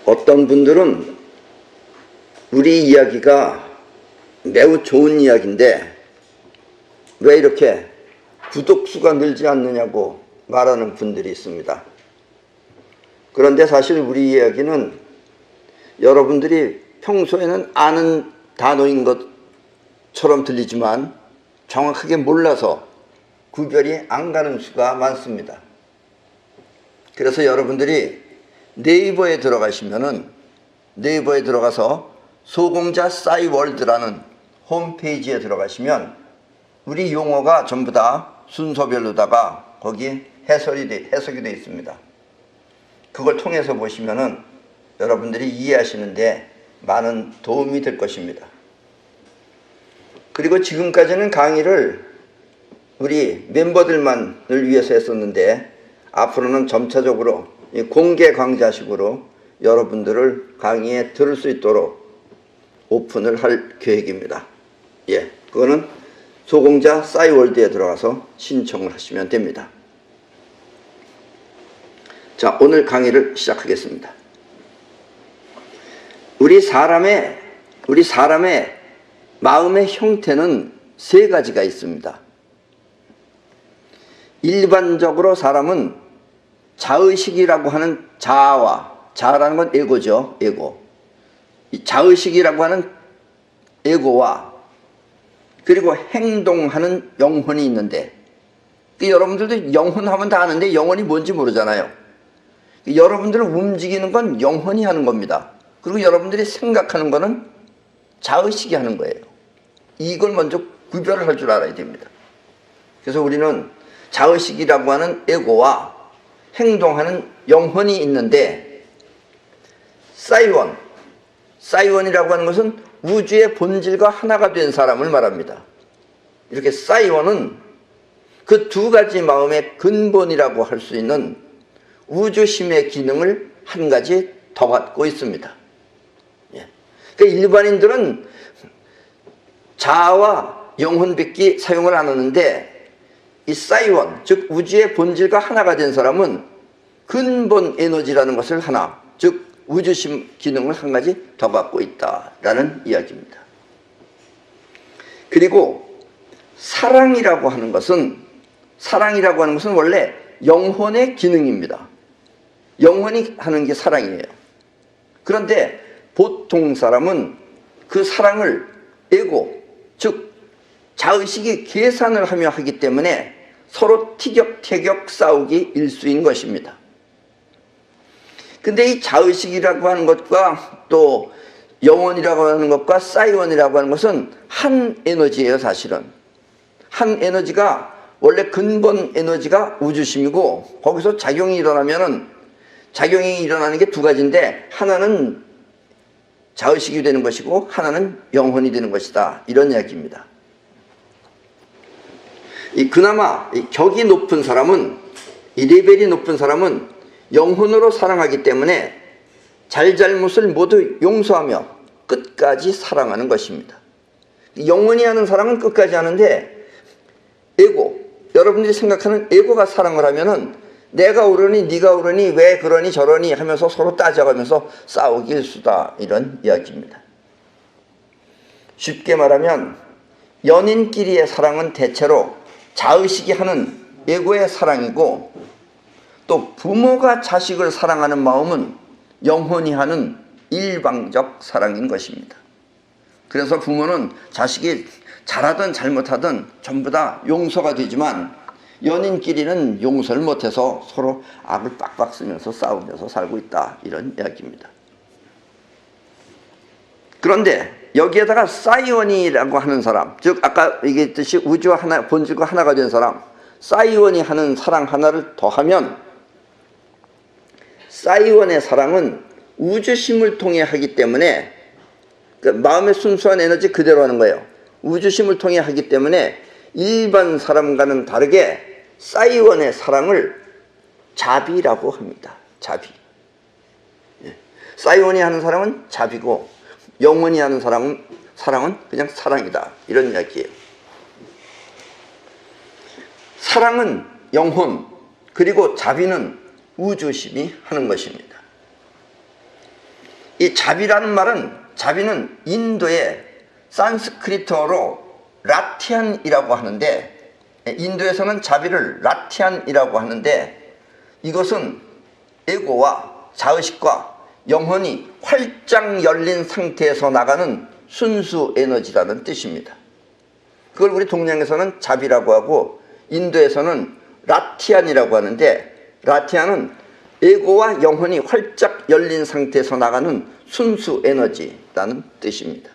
어떤 분들은 우리 이야기가 매우 좋은 이야기인데 왜 이렇게 구독수가 늘지 않느냐고 말하는 분들이 있습니다. 그런데 사실 우리 이야기는 여러분들이 평소에는 아는 단어인 것처럼 들리지만 정확하게 몰라서 구별이 안 가는 수가 많습니다. 그래서 여러분들이 네이버에 들어가서 소공자 싸이월드라는 홈페이지에 들어가시면 우리 용어가 전부 다 순서별로다가 거기 해석이 되어 있습니다. 그걸 통해서 보시면은 여러분들이 이해하시는데 많은 도움이 될 것입니다. 그리고 지금까지는 강의를 우리 멤버들만을 위해서 했었는데 앞으로는 점차적으로 공개 강좌식으로 여러분들을 강의에 들을 수 있도록 오픈을 할 계획입니다. 그거는 소공자 싸이월드에 들어가서 신청을 하시면 됩니다. 자, 오늘 강의를 시작하겠습니다. 우리 사람의 마음의 형태는 세 가지가 있습니다. 일반적으로 사람은 자의식이라고 하는 자아라는 건 에고죠. 에고. 이 자의식이라고 하는 에고와 그리고 행동하는 영혼이 있는데 여러분들도 영혼하면 다 아는데 영혼이 뭔지 모르잖아요. 여러분들을 움직이는 건 영혼이 하는 겁니다. 그리고 여러분들이 생각하는 거는 자의식이 하는 거예요. 이걸 먼저 구별을 할 줄 알아야 됩니다. 그래서 우리는 자의식이라고 하는 에고와 행동하는 영혼이 있는데 싸이원이라고 하는 것은 우주의 본질과 하나가 된 사람을 말합니다. 이렇게 싸이원은 그 두 가지 마음의 근본이라고 할 수 있는 우주심의 기능을 한 가지 더 갖고 있습니다. 그러니까 일반인들은 자아와 영혼밖에 사용을 안 하는데 이 싸이원, 즉 우주의 본질과 하나가 된 사람은 근본 에너지라는 것을 하나, 즉 우주심 기능을 한 가지 더 갖고 있다라는 이야기입니다. 그리고 사랑이라고 하는 것은 원래 영혼의 기능입니다. 영혼이 하는 게 사랑이에요. 그런데 보통 사람은 그 사랑을 에고, 즉 자의식이 계산을 하며 하기 때문에 서로 티격태격 싸우기 일수인 것입니다. 근데 이 자의식이라고 하는 것과 또 영혼이라고 하는 것과 싸이원이라고 하는 것은 한 에너지예요. 사실은 한 에너지가 원래 근본 에너지가 우주심이고 거기서 작용이 일어나는 게 두 가지인데 하나는 자의식이 되는 것이고 하나는 영혼이 되는 것이다, 이런 이야기입니다. 그나마 격이 높은 사람은, 이 레벨이 높은 사람은 영혼으로 사랑하기 때문에 잘잘못을 모두 용서하며 끝까지 사랑하는 것입니다. 영혼이 하는 사랑은 끝까지 하는데 에고, 여러분들이 생각하는 에고가 사랑을 하면은 내가 옳으니 네가 옳으니 왜 그러니 저러니 하면서 서로 따져가면서 싸우기 일수다, 이런 이야기입니다. 쉽게 말하면 연인끼리의 사랑은 대체로 자의식이 하는 에고의 사랑이고 또 부모가 자식을 사랑하는 마음은 영혼이 하는 일방적 사랑인 것입니다. 그래서 부모는 자식이 잘하든 잘못하든 전부 다 용서가 되지만 연인끼리는 용서를 못해서 서로 악을 빡빡 쓰면서 싸우면서 살고 있다, 이런 이야기입니다. 그런데 여기에다가 싸이원이라고 하는 사람, 즉 아까 얘기했듯이 우주와 하나, 본질과 하나가 된 사람, 싸이원이 하는 사랑 하나를 더하면 싸이원의 사랑은 우주심을 통해 하기 때문에 그 마음의 순수한 에너지 그대로 하는 거예요. 우주심을 통해 하기 때문에 일반 사람과는 다르게 싸이원의 사랑을 자비라고 합니다. 자비. 싸이원이 하는 사랑은 자비고 영원히 하는 사랑은 그냥 사랑이다, 이런 이야기예요. 사랑은 영혼, 그리고 자비는 우주심이 하는 것입니다. 이 자비라는 말은, 자비는 인도의 산스크리트어로 라티안이라고 하는데, 인도에서는 자비를 라티안이라고 하는데, 이것은 에고와 자의식과 영혼이 활짝 열린 상태에서 나가는 순수 에너지라는 뜻입니다. 그걸 우리 동양에서는 자비라고 하고 인도에서는 라티안이라고 하는데, 라티안은 에고와 영혼이 활짝 열린 상태에서 나가는 순수 에너지라는 뜻입니다.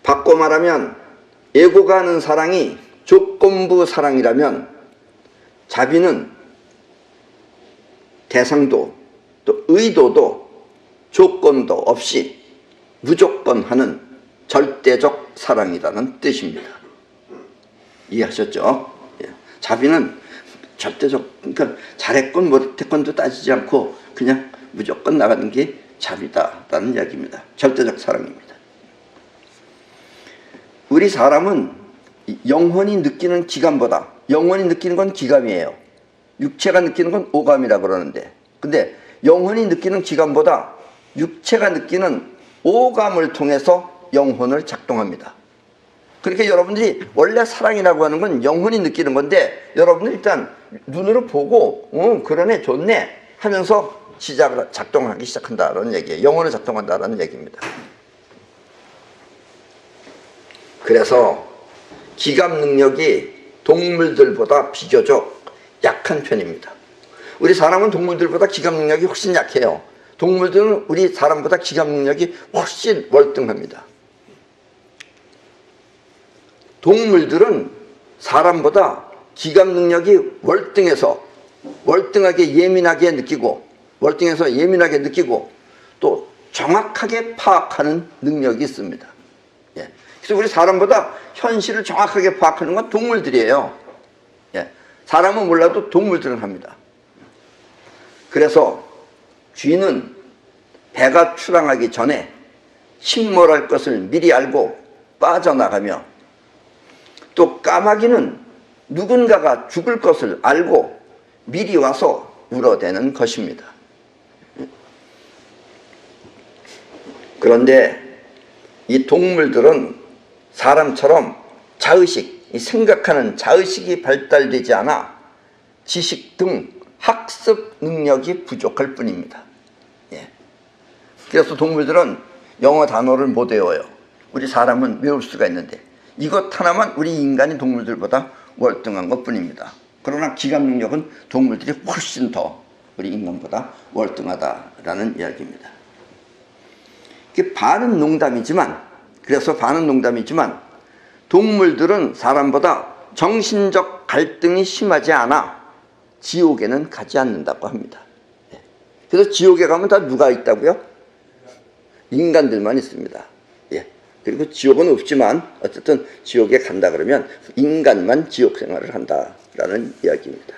바꿔 말하면 에고가 하는 사랑이 조건부 사랑이라면, 자비는 대상도 또 의도도 조건도 없이 무조건 하는 절대적 사랑이라는 뜻입니다. 이해하셨죠? 예. 자비는 절대적, 그러니까 잘했건 못했건도 따지지 않고 그냥 무조건 나가는 게 자비다라는 이야기입니다. 절대적 사랑입니다. 우리 사람은 영혼이 느끼는 기감보다, 영혼이 느끼는 건 기감이에요. 육체가 느끼는 건 오감이라 그러는데, 근데 영혼이 느끼는 기감보다 육체가 느끼는 오감을 통해서 영혼을 작동합니다. 그렇게 여러분들이 원래 사랑이라고 하는 건 영혼이 느끼는 건데, 여러분들 일단 눈으로 보고 그러네 좋네 하면서 작동하기 시작한다라는 얘기예요. 영혼을 작동한다라는 얘기입니다. 그래서 기감 능력이 동물들보다 비교적 약한 편입니다. 우리 사람은 동물들보다 기감 능력이 훨씬 약해요. 동물들은 우리 사람보다 기감 능력이 훨씬 월등합니다. 동물들은 사람보다 기감 능력이 월등하게 예민하게 느끼고, 월등해서 예민하게 느끼고 또 정확하게 파악하는 능력이 있습니다. 예. 그래서 우리 사람보다 현실을 정확하게 파악하는 건 동물들이에요. 예. 사람은 몰라도 동물들은 합니다. 그래서 쥐는 배가 출항하기 전에 침몰할 것을 미리 알고 빠져나가며, 또 까마귀는 누군가가 죽을 것을 알고 미리 와서 울어대는 것입니다. 그런데 이 동물들은 사람처럼 자의식, 이 생각하는 자의식이 발달되지 않아 지식 등 학습 능력이 부족할 뿐입니다. 예. 그래서 동물들은 영어 단어를 못 외워요. 우리 사람은 외울 수가 있는데, 이것 하나만 우리 인간이 동물들보다 월등한 것 뿐입니다. 그러나 기감 능력은 동물들이 훨씬 더 우리 인간보다 월등하다라는 이야기입니다. 이게 반은 농담이지만, 그래서 반은 농담이지만 동물들은 사람보다 정신적 갈등이 심하지 않아 지옥에는 가지 않는다고 합니다. 그래서 지옥에 가면 다 누가 있다고요? 인간들만 있습니다. 예. 그리고 지옥은 없지만 어쨌든 지옥에 간다 그러면 인간만 지옥 생활을 한다라는 이야기입니다.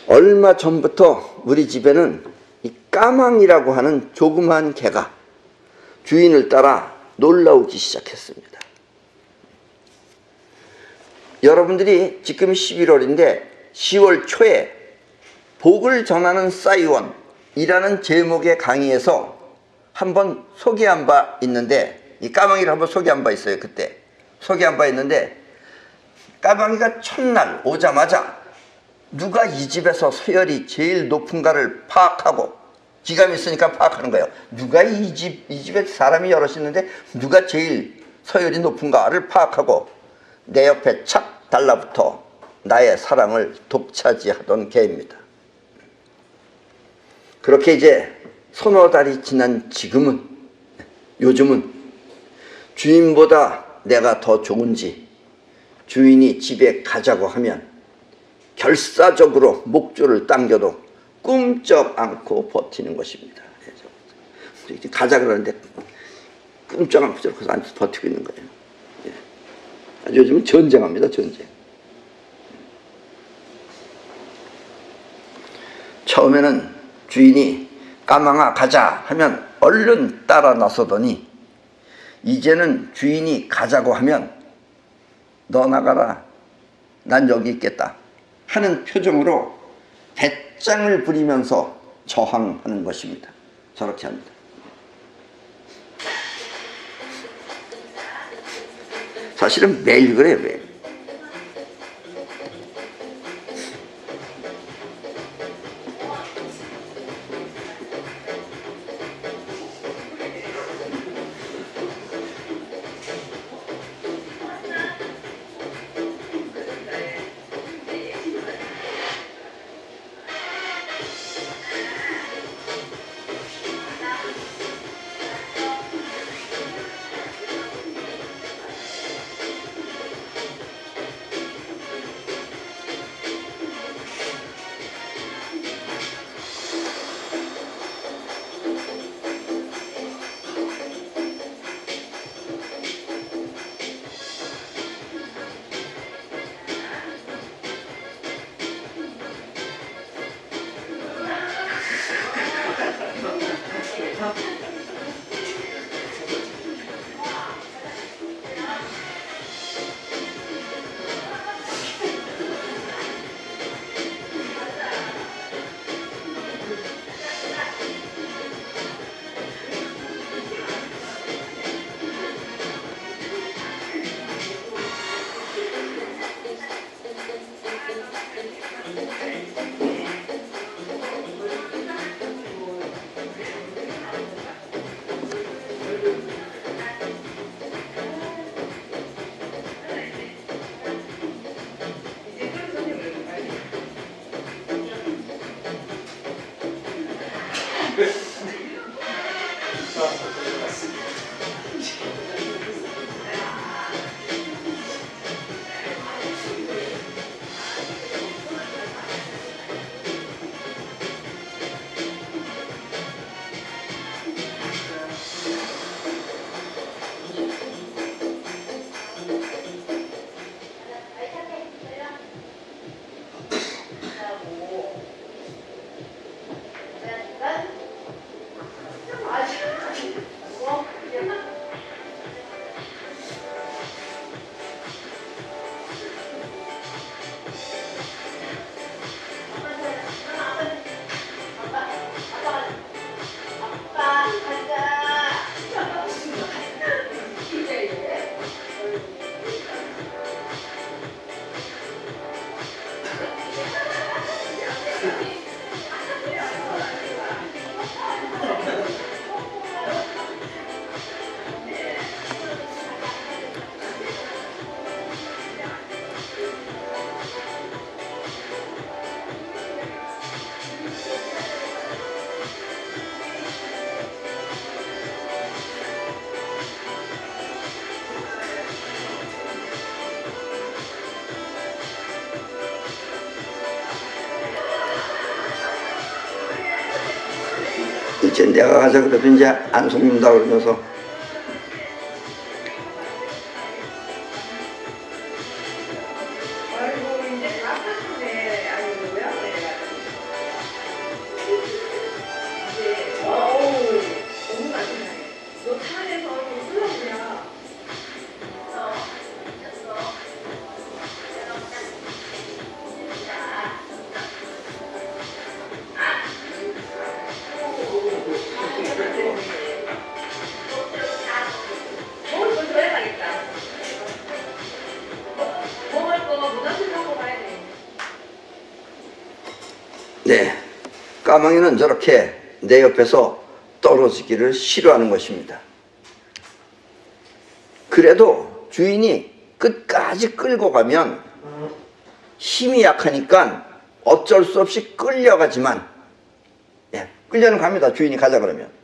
얼마 전부터 우리 집에는 이 까망이라고 하는 조그만 개가 주인을 따라 놀라오기 시작했습니다. 여러분들이 지금 11월인데 10월 초에 복을 전하는 싸이원이라는 제목의 강의에서 한번 소개한 바 있는데, 이 까마귀를 한번 소개한 바 있어요. 그때 소개한 바 있는데, 까마귀가 첫날 오자마자 누가 이 집에서 서열이 제일 높은가를 파악하고, 기감이 있으니까 파악하는 거예요. 누가 이 집에 사람이 여럿 있는데 누가 제일 서열이 높은가를 파악하고 내 옆에 착 달라붙어 나의 사랑을 독차지하던 개입니다. 그렇게 이제 서너 달이 지난 요즘은 주인보다 내가 더 좋은지 주인이 집에 가자고 하면 결사적으로 목줄을 당겨도 꿈쩍 않고 버티는 것입니다. 가자 그러는데 꿈쩍 않고 저렇게 앉아서 버티고 있는 거예요. 아주 요즘은 전쟁합니다. 전쟁. 처음에는 주인이 까망아 가자 하면 얼른 따라 나서더니, 이제는 주인이 가자고 하면 너 나가라, 난 여기 있겠다 하는 표정으로 배짱을 부리면서 저항하는 것입니다. 저렇게 합니다. 사실은 매일 그래요, 매일. 이제 내가 가자 그래도 이제 안 속는다 그러면서 네, 까마귀는 저렇게 내 옆에서 떨어지기를 싫어하는 것입니다. 그래도 주인이 끝까지 끌고 가면 힘이 약하니까 어쩔 수 없이 끌려가지만 끌려는 갑니다. 주인이 가자 그러면.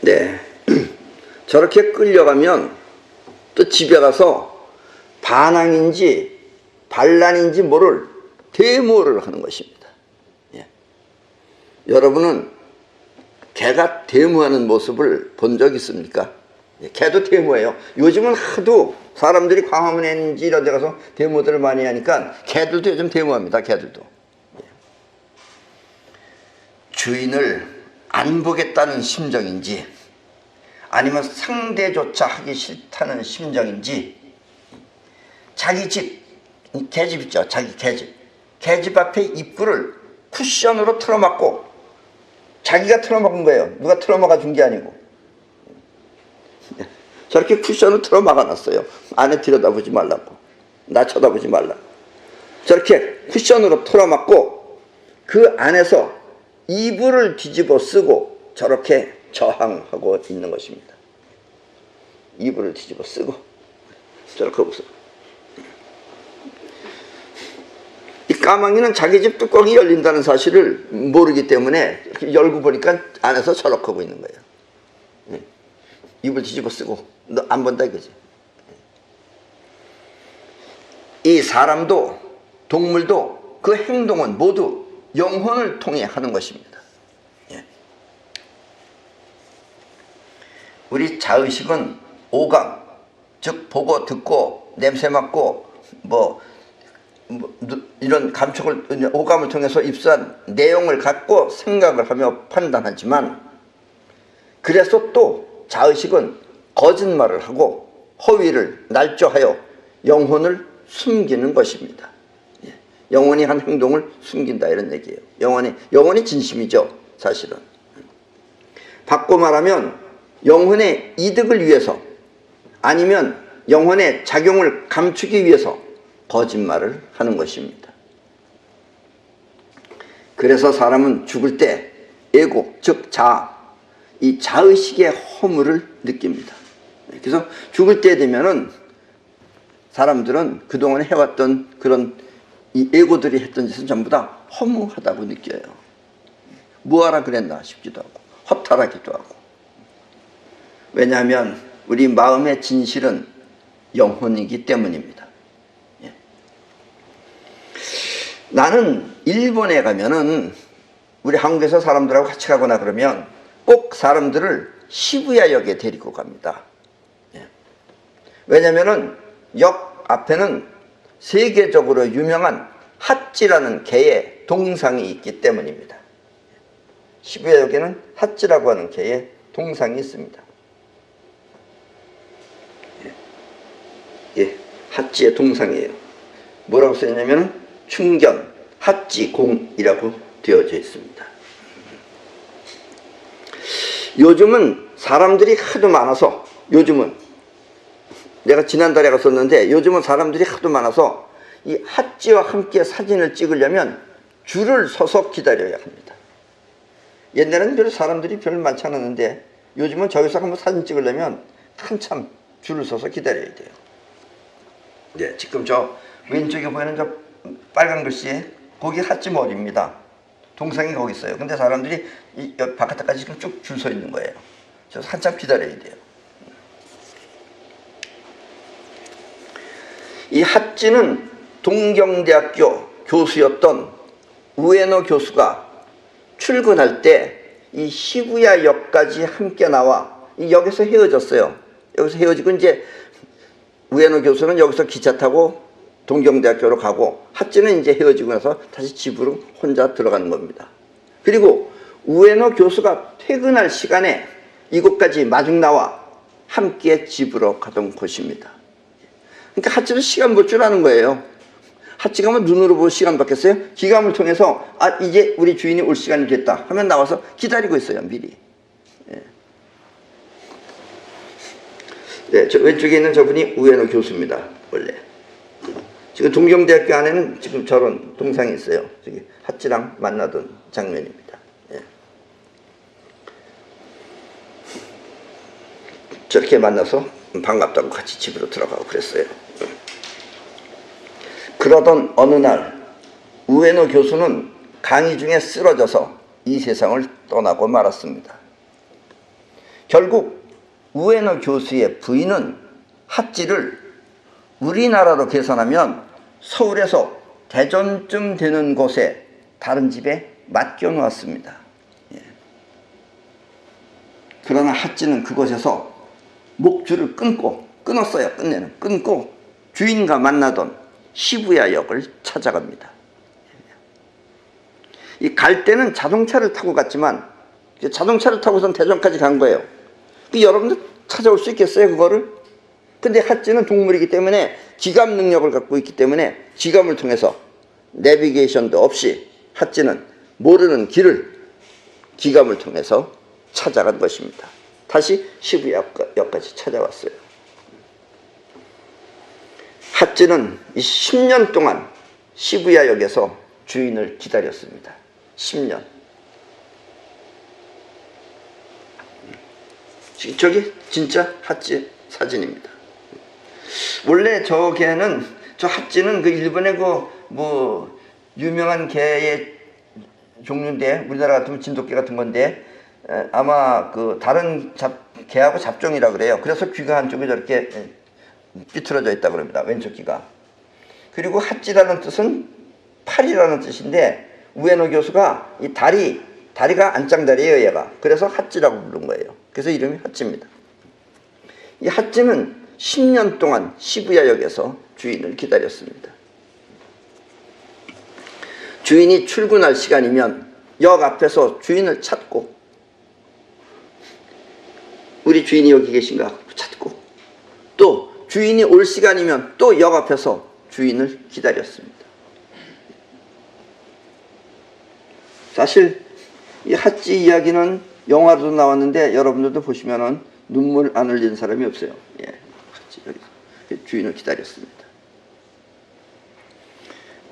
네. 저렇게 끌려가면 또 집에 가서 반항인지 반란인지 모를 데모를 하는 것입니다. 예. 여러분은 개가 데모하는 모습을 본 적 있습니까? 예, 개도 데모예요. 요즘은 하도 사람들이 광화문인지 이런 데 가서 데모들을 많이 하니까 개들도 요즘 데모합니다. 개들도. 예. 주인을 안 보겠다는 심정인지 아니면 상대조차 하기 싫다는 심정인지 자기 집, 개집 있죠. 자기 개집. 개집 앞에 입구를 쿠션으로 틀어막고 자기가 틀어막은 거예요. 누가 틀어막아 준 게 아니고. 저렇게 쿠션을 틀어막아 놨어요. 안에 들여다보지 말라고. 나 쳐다보지 말라고. 저렇게 쿠션으로 틀어막고 그 안에서 이불을 뒤집어 쓰고 저렇게 저항하고 있는 것입니다. 이불을 뒤집어 쓰고 저렇게 웃어. 이 까마귀는 자기 집 뚜껑이 열린다는 사실을 모르기 때문에 열고 보니까 안에서 저렇게 하고 있는 거예요. 이불 뒤집어 쓰고 너 안 본다 이거지. 이 사람도 동물도 그 행동은 모두 영혼을 통해 하는 것입니다. 우리 자의식은 오감, 즉 보고 듣고 냄새 맡고 이런 감촉을 오감을 통해서 입수한 내용을 갖고 생각을 하며 판단하지만 그래서 또 자의식은 거짓말을 하고 허위를 날조하여 영혼을 숨기는 것입니다. 영혼이 한 행동을 숨긴다 이런 얘기예요. 영혼이 진심이죠. 사실은. 바꿔 말하면 영혼의 이득을 위해서 아니면 영혼의 작용을 감추기 위해서 거짓말을 하는 것입니다. 그래서 사람은 죽을 때 에고, 즉 자아, 이 자의식의 허물을 느낍니다. 그래서 죽을 때 되면은 사람들은 그동안 해왔던 그런 이 에고들이 했던 짓은 전부 다 허무하다고 느껴요. 뭐하라 그랬나 싶기도 하고 허탈하기도 하고. 왜냐하면 우리 마음의 진실은 영혼이기 때문입니다. 예. 나는 일본에 가면은 우리 한국에서 사람들하고 같이 가거나 그러면 꼭 사람들을 시부야역에 데리고 갑니다. 예. 왜냐하면은 역 앞에는 세계적으로 유명한 핫지라는 개의 동상이 있기 때문입니다. 시부야역에는 핫지라고 하는 개의 동상이 있습니다. 예, 핫지의 동상이에요. 뭐라고 써있냐면 충견 핫지공이라고 되어져 있습니다. 요즘은 사람들이 하도 많아서 내가 지난달에 갔었는데 요즘은 사람들이 하도 많아서 이 핫지와 함께 사진을 찍으려면 줄을 서서 기다려야 합니다. 옛날에는 별로 사람들이 별로 많지 않았는데 요즘은 저기서 한번 사진 찍으려면 한참 줄을 서서 기다려야 돼요. 네, 지금 저 왼쪽에 보이는 저 빨간 글씨에 거기 핫지머리입니다. 동상이 거기 있어요. 근데 사람들이 이 바깥까지 지금 쭉 줄 서 있는 거예요. 그래서 한참 기다려야 돼요. 이 핫지는 동경대학교 교수였던 우에노 교수가 출근할 때 이 시부야역까지 함께 나와 이 역에서 헤어졌어요. 여기서 헤어지고 이제 우에노 교수는 여기서 기차 타고 동경대학교로 가고 핫지는 이제 헤어지고 나서 다시 집으로 혼자 들어가는 겁니다. 그리고 우에노 교수가 퇴근할 시간에 이곳까지 마중 나와 함께 집으로 가던 곳입니다. 그러니까 핫지도 시간 볼 줄 아는 거예요. 핫지가 뭐 눈으로 보고 시간 받겠어요? 기감을 통해서 이제 우리 주인이 올 시간이 됐다 하면 나와서 기다리고 있어요. 미리. 예. 네, 저 왼쪽에 있는 저분이 우에노 교수입니다. 원래. 지금 동경대학교 안에는 지금 저런 동상이 있어요. 저기 핫지랑 만나던 장면입니다. 예. 저렇게 만나서 반갑다고 같이 집으로 들어가고 그랬어요. 그러던 어느 날 우에노 교수는 강의 중에 쓰러져서 이 세상을 떠나고 말았습니다. 결국 우에노 교수의 부인은 핫지를 우리나라로 계산하면 서울에서 대전쯤 되는 곳에 다른 집에 맡겨놓았습니다. 그러나 핫지는 그곳에서 목줄을 끊었어요. 끊고 주인과 만나던 시부야역을 찾아갑니다. 이 갈 때는 자동차를 타고 갔지만 자동차를 타고선 대전까지 간 거예요. 여러분들 찾아올 수 있겠어요, 그거를? 근데 핫지는 동물이기 때문에 지감 능력을 갖고 있기 때문에 지감을 통해서 내비게이션도 없이 핫지는 모르는 길을 기감을 통해서 찾아간 것입니다. 다시 시부야역까지 찾아왔어요. 핫지는 10년 동안 시부야역에서 주인을 기다렸습니다. 10년. 저기 진짜 핫지 사진입니다. 원래 저 핫지는 그 일본의 유명한 개의 종류인데, 우리나라 같으면 진돗개 같은 건데, 아마 다른 개하고 잡종이라 그래요. 그래서 귀가 한쪽에 저렇게 삐뚤어져 있다 그럽니다. 왼쪽 귀가. 그리고 핫지라는 뜻은 팔이라는 뜻인데, 우에노 교수가 이 다리가 안짱다리예요, 얘가. 그래서 핫지라고 부른 거예요. 그래서 이름이 핫지입니다. 이 핫지는 10년 동안 시부야역에서 주인을 기다렸습니다. 주인이 출근할 시간이면 역 앞에서 주인을 찾고, 우리 주인이 여기 계신가 찾고, 또 주인이 올 시간이면 또 역 앞에서 주인을 기다렸습니다. 사실 이 핫지 이야기는 영화로도 나왔는데 여러분들도 보시면은 눈물 안 흘리는 사람이 없어요. 핫지 여기서 주인을 기다렸습니다.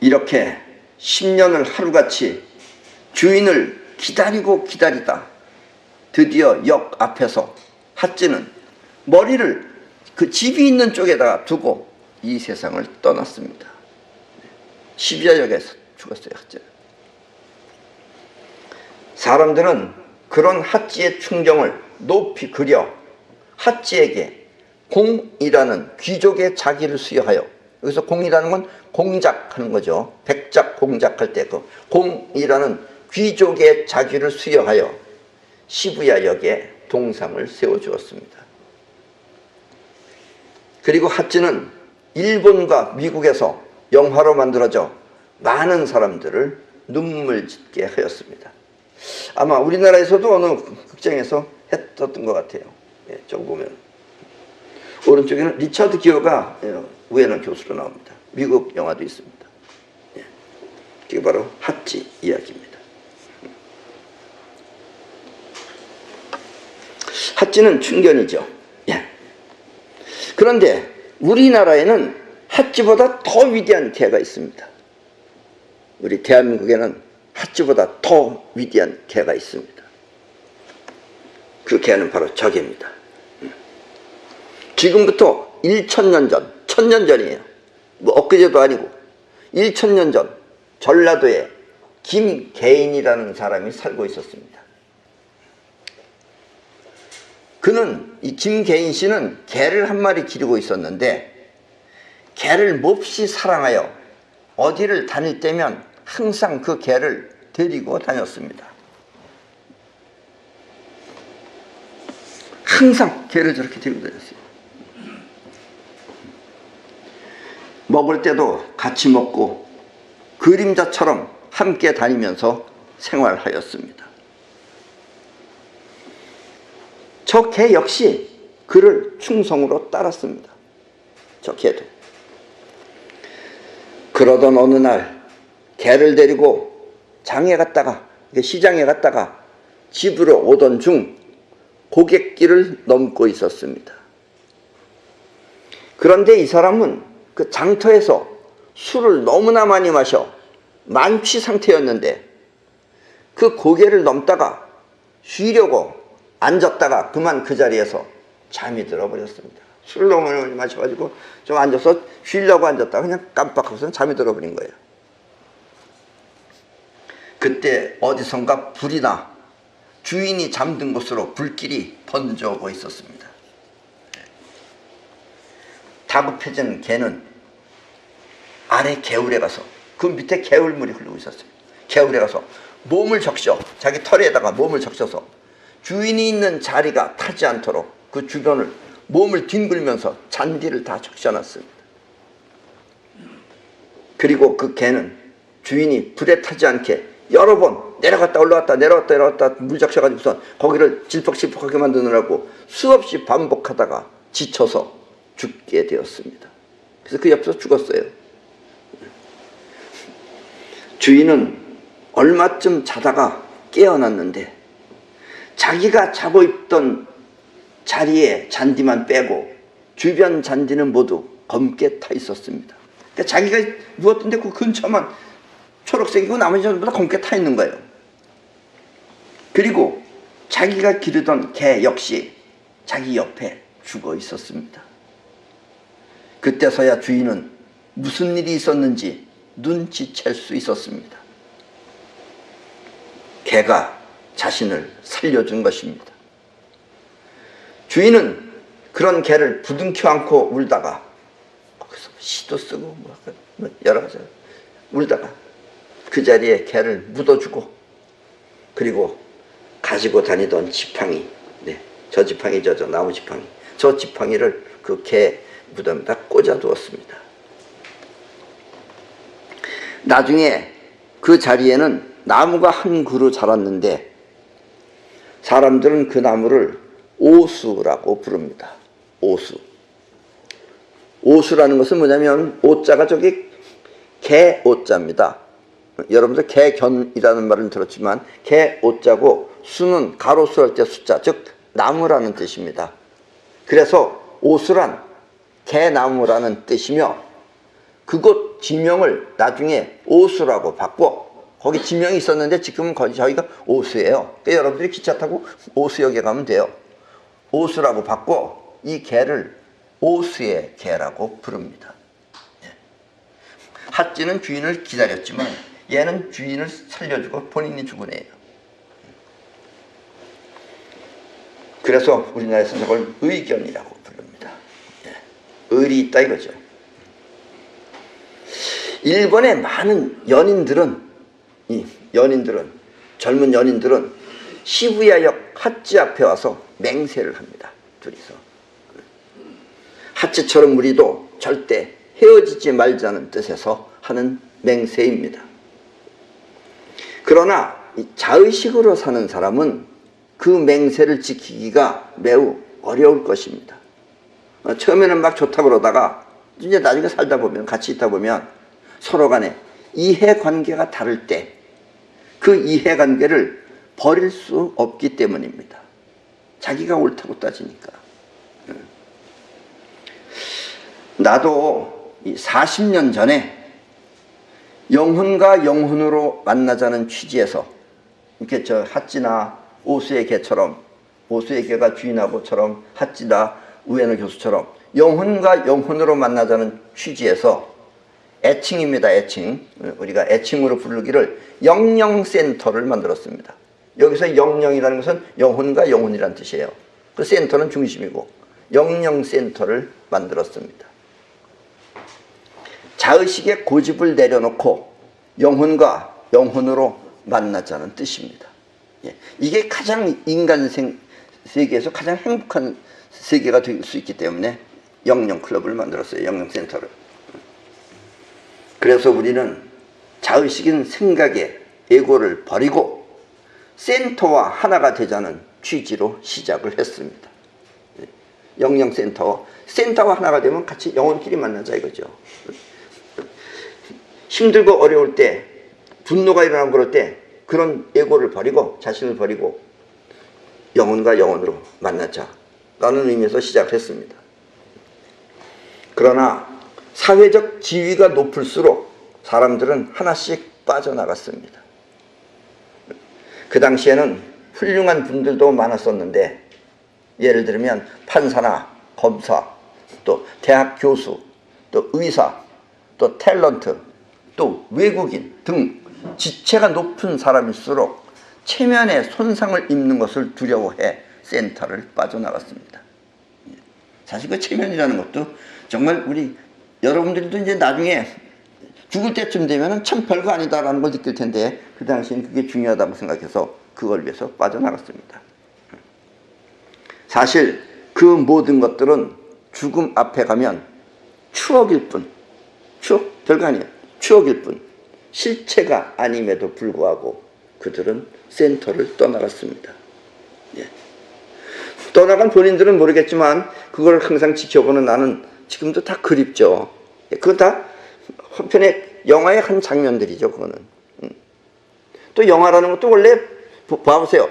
이렇게 10년을 하루같이 주인을 기다리고 기다리다 드디어 역 앞에서 핫지는 머리를 그 집이 있는 쪽에다가 두고 이 세상을 떠났습니다. 시부야역에서 죽었어요, 핫지는. 사람들은 그런 핫지의 충정을 높이 그려 핫지에게 공이라는 귀족의 자기를 수여하여, 여기서 공이라는 건 공작하는 거죠. 백작 공작할 때 그 공이라는 귀족의 자기를 수여하여 시부야역에 동상을 세워주었습니다. 그리고 핫지는 일본과 미국에서 영화로 만들어져 많은 사람들을 눈물 짓게 하였습니다. 아마 우리나라에서도 어느 극장에서 했었던 것 같아요. 저거 보면 오른쪽에는 리처드 기어가 우에노 교수로 나옵니다. 미국 영화도 있습니다. 이게 바로 핫지 이야기입니다. 핫지는 충견이죠. 그런데 우리나라에는 핫지보다 더 위대한 개가 있습니다. 우리 대한민국에는 핫지보다 더 위대한 개가 있습니다. 그 개는 바로 저 개입니다. 지금부터 1000년 전, 1000년 전이에요. 엊그제도 아니고 1000년 전 전라도에 김계인이라는 사람이 살고 있었습니다. 이 김계인 씨는 개를 한 마리 기르고 있었는데, 개를 몹시 사랑하여 어디를 다닐 때면 항상 그 개를 데리고 다녔습니다. 항상 개를 저렇게 데리고 다녔어요. 먹을 때도 같이 먹고 그림자처럼 함께 다니면서 생활하였습니다. 저 개 역시 그를 충성으로 따랐습니다. 저 개도. 그러던 어느 날 개를 데리고 시장에 갔다가 집으로 오던 중 고갯길을 넘고 있었습니다. 그런데 이 사람은 그 장터에서 술을 너무나 많이 마셔 만취 상태였는데, 그 고개를 넘다가 쉬려고 앉았다가 그만 그 자리에서 잠이 들어버렸습니다. 술을 너무 많이 마셔가지고 좀 앉아서 쉬려고 앉았다가 그냥 깜빡하고서 잠이 들어버린 거예요. 그때 어디선가 불이 나 주인이 잠든 곳으로 불길이 번져오고 있었습니다. 다급해진 개는 아래 개울에 가서, 그 밑에 개울물이 흐르고 있었어요. 개울에 가서 몸을 적셔, 자기 털에다가 몸을 적셔서 주인이 있는 자리가 타지 않도록 그 주변을 몸을 뒹굴면서 잔디를 다 적셔놨습니다. 그리고 그 개는 주인이 불에 타지 않게 여러 번 내려갔다 올라갔다 내려갔다 내려갔다 물 적셔가지고서 거기를 질퍽질퍽하게 만드느라고 수없이 반복하다가 지쳐서 죽게 되었습니다. 그래서 그 옆에서 죽었어요. 주인은 얼마쯤 자다가 깨어났는데 자기가 자고 있던 자리에 잔디만 빼고 주변 잔디는 모두 검게 타 있었습니다. 그러니까 자기가 누웠던데 그 근처만 초록색이고 나머지 전부 다 검게 타 있는 거예요. 그리고 자기가 기르던 개 역시 자기 옆에 죽어 있었습니다. 그때서야 주인은 무슨 일이 있었는지 눈치챌 수 있었습니다. 개가 자신을 살려준 것입니다. 주인은 그런 개를 부둥켜 안고 울다가 거기서 시도 쓰고 여러 가지 울다가 그 자리에 개를 묻어주고 그리고 가지고 다니던 지팡이, 저 지팡이죠, 저 나무 지팡이, 저 지팡이를 그 개 무덤에다 꽂아두었습니다. 나중에 그 자리에는 나무가 한 그루 자랐는데 사람들은 그 나무를 오수라고 부릅니다. 오수. 오수라는 것은 뭐냐면 오자가 저기 개 오자입니다. 여러분들 개견이라는 말은 들었지만 개 오자고 수는 가로수 할 때 숫자, 즉 나무라는 뜻입니다. 그래서 오수란 개나무라는 뜻이며 그곳 지명을 나중에 오수라고 바꿔 거기 지명이 있었는데 지금은 거기 저희가 오수예요. 그러니까 여러분들이 기차 타고 오수역에 가면 돼요. 오수라고 바꿔 이 개를 오수의 개라고 부릅니다. 핫지는 주인을 기다렸지만 얘는 주인을 살려주고 본인이 죽은 애예요. 그래서 우리나라에서 저걸 의견이라고 부릅니다. 의리 있다 이거죠. 일본의 많은 젊은 연인들은 시부야역 핫지 앞에 와서 맹세를 합니다. 둘이서. 핫지처럼 우리도 절대 헤어지지 말자는 뜻에서 하는 맹세입니다. 그러나 자의식으로 사는 사람은 그 맹세를 지키기가 매우 어려울 것입니다. 처음에는 막 좋다고 그러다가 이제 나중에 살다 보면 같이 있다 보면 서로 간에 이해관계가 다를 때 그 이해관계를 버릴 수 없기 때문입니다. 자기가 옳다고 따지니까. 나도 40년 전에 영혼과 영혼으로 만나자는 취지에서 이렇게 저 핫지나 오수의 개처럼 오수의 개가 주인하고처럼 핫지나 우에노 교수처럼 영혼과 영혼으로 만나자는 취지에서 애칭입니다. 애칭. 우리가 애칭으로 부르기를 영영센터를 만들었습니다. 여기서 영영이라는 것은 영혼과 영혼이라는 뜻이에요. 그 센터는 중심이고 영영센터를 만들었습니다. 자의식의 고집을 내려놓고 영혼과 영혼으로 만나자는 뜻입니다. 이게 가장 인간 세계에서 가장 행복한 세계가 될 수 있기 때문에 영영클럽을 만들었어요. 영영센터를. 그래서 우리는 자의식인 생각의 에고를 버리고 센터와 하나가 되자는 취지로 시작을 했습니다. 영영센터, 센터와 하나가 되면 같이 영혼끼리 만나자 이거죠. 힘들고 어려울 때, 분노가 일어나고 그럴 때 그런 에고를 버리고 자신을 버리고 영혼과 영혼으로 만나자 라는 의미에서 시작했습니다. 그러나 사회적 지위가 높을수록 사람들은 하나씩 빠져나갔습니다. 그 당시에는 훌륭한 분들도 많았었는데 예를 들면 판사나 검사, 또 대학 교수, 또 의사, 또 탤런트, 또 외국인 등 지체가 높은 사람일수록 체면에 손상을 입는 것을 두려워해 센터를 빠져나갔습니다. 사실 그 체면이라는 것도 정말 우리 여러분들도 이제 나중에 죽을 때쯤 되면 참 별거 아니다라는 걸 느낄 텐데 그 당시엔 그게 중요하다고 생각해서 그걸 위해서 빠져나갔습니다. 사실 그 모든 것들은 죽음 앞에 가면 추억일 뿐, 추억? 별거 아니에요. 추억일 뿐, 실체가 아님에도 불구하고 그들은 센터를 떠나갔습니다. 예. 떠나간 본인들은 모르겠지만 그걸 항상 지켜보는 나는 지금도 다 그립죠. 예. 그건 다 한편의 영화의 한 장면들이죠. 그거는. 또 영화라는 것도 원래 봐보세요.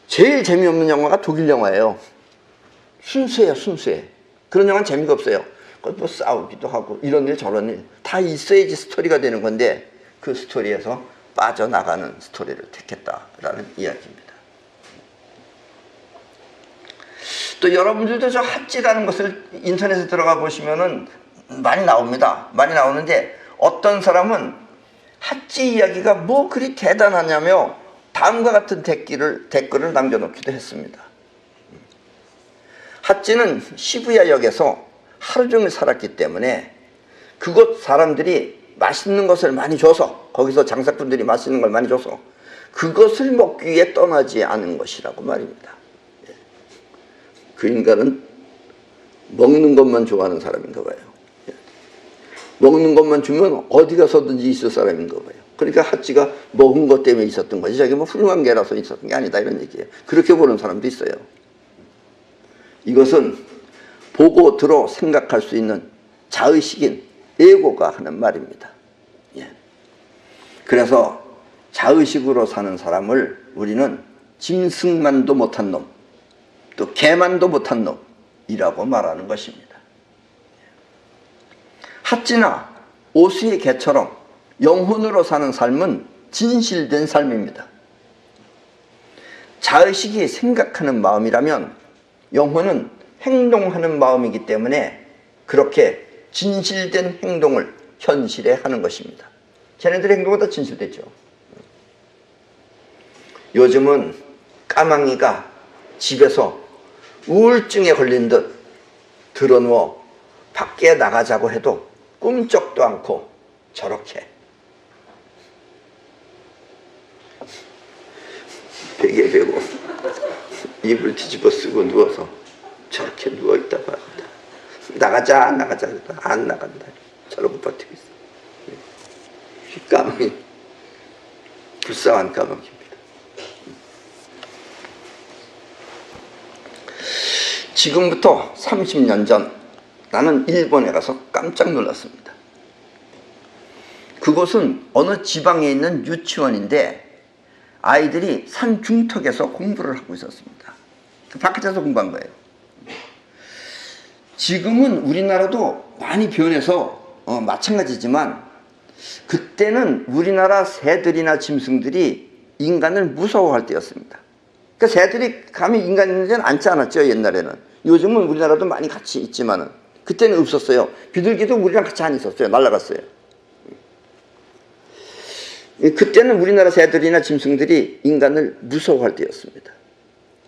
제일 재미없는 영화가 독일 영화예요. 순수해요, 순수해. 그런 영화는 재미가 없어요. 뭐 싸우기도 하고 이런 일 저런 일 다 있어야지 스토리가 되는 건데 그 스토리에서 빠져나가는 스토리를 택했다라는 이야기입니다. 또 여러분들도 저 핫지라는 것을 인터넷에 들어가 보시면은 많이 나옵니다. 많이 나오는데 어떤 사람은 핫지 이야기가 뭐 그리 대단하냐며 다음과 같은 댓글을 남겨놓기도 했습니다. 핫지는 시부야역에서 하루 종일 살았기 때문에 그곳 사람들이 맛있는 것을 많이 줘서 거기서 장사꾼들이 맛있는 걸 많이 줘서 그것을 먹기 위해 떠나지 않은 것이라고 말입니다. 그 인간은 먹는 것만 좋아하는 사람인가 봐요. 먹는 것만 주면 어디 가서든지 있을 사람인가 봐요. 그러니까 핫지가 먹은 것 때문에 있었던 거지 자기 뭐 훌륭한 개라서 있었던 게 아니다 이런 얘기예요. 그렇게 보는 사람도 있어요. 이것은 보고 들어 생각할 수 있는 자의식인 에고가 하는 말입니다. 예. 그래서 자의식으로 사는 사람을 우리는 짐승만도 못한 놈, 또 개만도 못한 놈이라고 말하는 것입니다. 핫지나 오수의 개처럼 영혼으로 사는 삶은 진실된 삶입니다. 자의식이 생각하는 마음이라면 영혼은 행동하는 마음이기 때문에 그렇게 진실된 행동을 현실에 하는 것입니다. 쟤네들의 행동은 다 진실됐죠. 요즘은 까망이가 집에서 우울증에 걸린 듯 드러누워 밖에 나가자고 해도 꿈쩍도 않고 저렇게 베개 베고 이불 뒤집어 쓰고 누워서 저렇게 누워있다가 나가자 안 나간다 저러고 버티고 있어. 까마귀 불쌍한 까마귀입니다. 지금부터 30년 전 나는 일본에 가서 깜짝 놀랐습니다. 그곳은 어느 지방에 있는 유치원인데 아이들이 산 중턱에서 공부를 하고 있었습니다. 바깥에서 공부한 거예요. 지금은 우리나라도 많이 변해서 마찬가지지만 그때는 우리나라 새들이나 짐승들이 인간을 무서워할 때였습니다. 그러니까 새들이 감히 인간 있는 데는 앉지 않았죠. 옛날에는. 요즘은 우리나라도 많이 같이 있지만은 그때는 없었어요. 비둘기도 우리랑 같이 안 있었어요. 날아갔어요. 그때는 우리나라 새들이나 짐승들이 인간을 무서워할 때였습니다.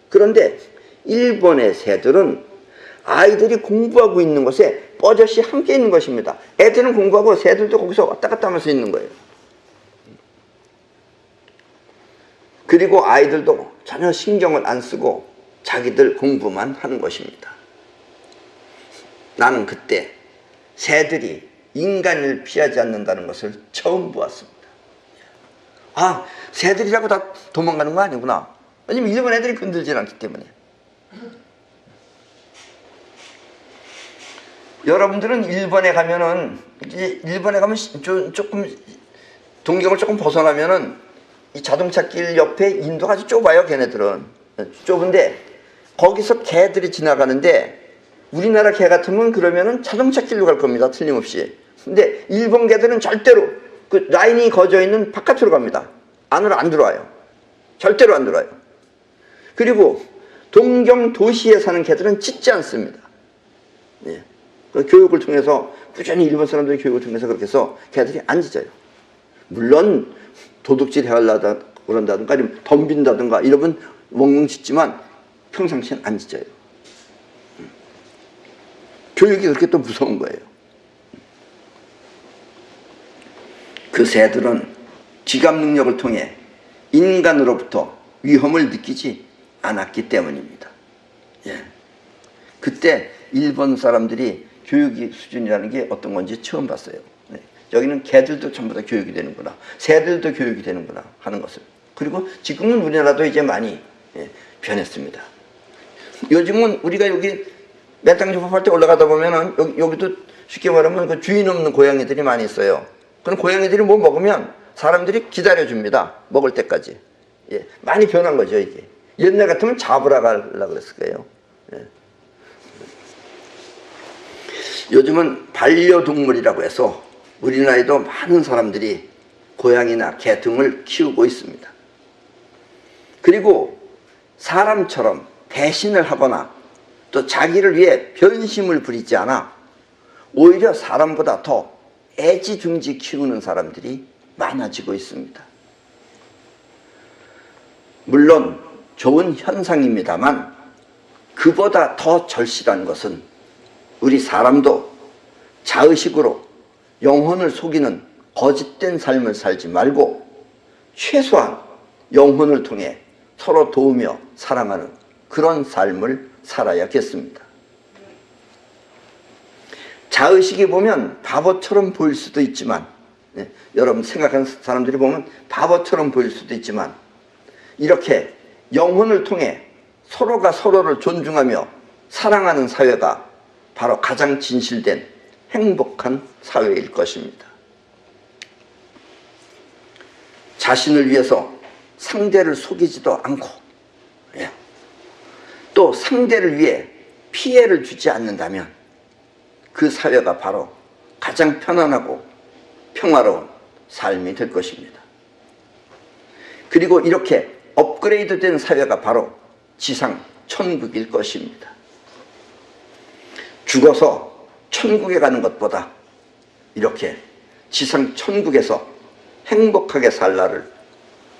그런데 일본의 새들은 아이들이 공부하고 있는 곳에 뻐젓이 함께 있는 것입니다. 애들은 공부하고 새들도 거기서 왔다 갔다 하면서 있는 거예요. 그리고 아이들도 전혀 신경을 안 쓰고 자기들 공부만 하는 것입니다. 나는 그때 새들이 인간을 피하지 않는다는 것을 처음 보았습니다. 아, 새들이라고 다 도망가는 거 아니구나. 왜냐면 일본 애들이 건들지 않기 때문에. 여러분들은 일본에 가면은 이제 일본에 가면 조금 동경을 조금 벗어나면은 이 자동차 길 옆에 인도가 아주 좁아요. 걔네들은 좁은데 거기서 개들이 지나가는데 우리나라 개 같으면 그러면은 자동차 길로 갈 겁니다. 틀림없이. 근데 일본 개들은 절대로 그 라인이 거져 있는 바깥으로 갑니다. 안으로 안 들어와요. 절대로 안 들어와요. 그리고 동경 도시에 사는 개들은 짖지 않습니다. 예. 교육을 통해서 꾸준히 일본 사람들의 교육을 통해서 그렇게 해서 개들이 안 짖어요. 물론 도둑질 해하려다 그런다든가 아니면 덤빈다든가 이러면 멍멍 짖지만 평상시엔 안 짖어요. 교육이 그렇게 또 무서운 거예요. 그 새들은 지감 능력을 통해 인간으로부터 위험을 느끼지 않았기 때문입니다. 예. 그때 일본 사람들이 교육의 수준이라는 게 어떤 건지 처음 봤어요. 예. 여기는 개들도 전부 다 교육이 되는구나, 새들도 교육이 되는구나 하는 것을. 그리고 지금은 우리나라도 이제 많이 변했습니다. 요즘은 우리가 여기 매탕조합할 때 올라가다 보면은 여기도 쉽게 말하면 그 주인 없는 고양이들이 많이 있어요. 그럼 고양이들이 뭐 먹으면 사람들이 기다려줍니다. 먹을 때까지. 예, 많이 변한 거죠, 이게. 옛날 같으면 잡으러 가려고 그랬을 거예요. 예. 요즘은 반려동물이라고 해서 우리나라에도 많은 사람들이 고양이나 개 등을 키우고 있습니다. 그리고 사람처럼 배신을 하거나 또 자기를 위해 변심을 부리지 않아 오히려 사람보다 더 애지중지 키우는 사람들이 많아지고 있습니다. 물론 좋은 현상입니다만 그보다 더 절실한 것은 우리 사람도 자의식으로 영혼을 속이는 거짓된 삶을 살지 말고 최소한 영혼을 통해 서로 도우며 사랑하는 그런 삶을 살아야겠습니다. 자의식이 보면 바보처럼 보일 수도 있지만, 여러분 생각하는 사람들이 보면 바보처럼 보일 수도 있지만, 이렇게 영혼을 통해 서로가 서로를 존중하며 사랑하는 사회가 바로 가장 진실된 행복한 사회일 것입니다. 자신을 위해서 상대를 속이지도 않고 또 상대를 위해 피해를 주지 않는다면 그 사회가 바로 가장 편안하고 평화로운 삶이 될 것입니다. 그리고 이렇게 업그레이드된 사회가 바로 지상 천국일 것입니다. 죽어서 천국에 가는 것보다 이렇게 지상 천국에서 행복하게 살 날을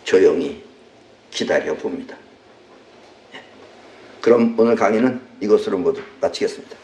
조용히 기다려 봅니다. 그럼 오늘 강의는 이것으로 모두 마치겠습니다.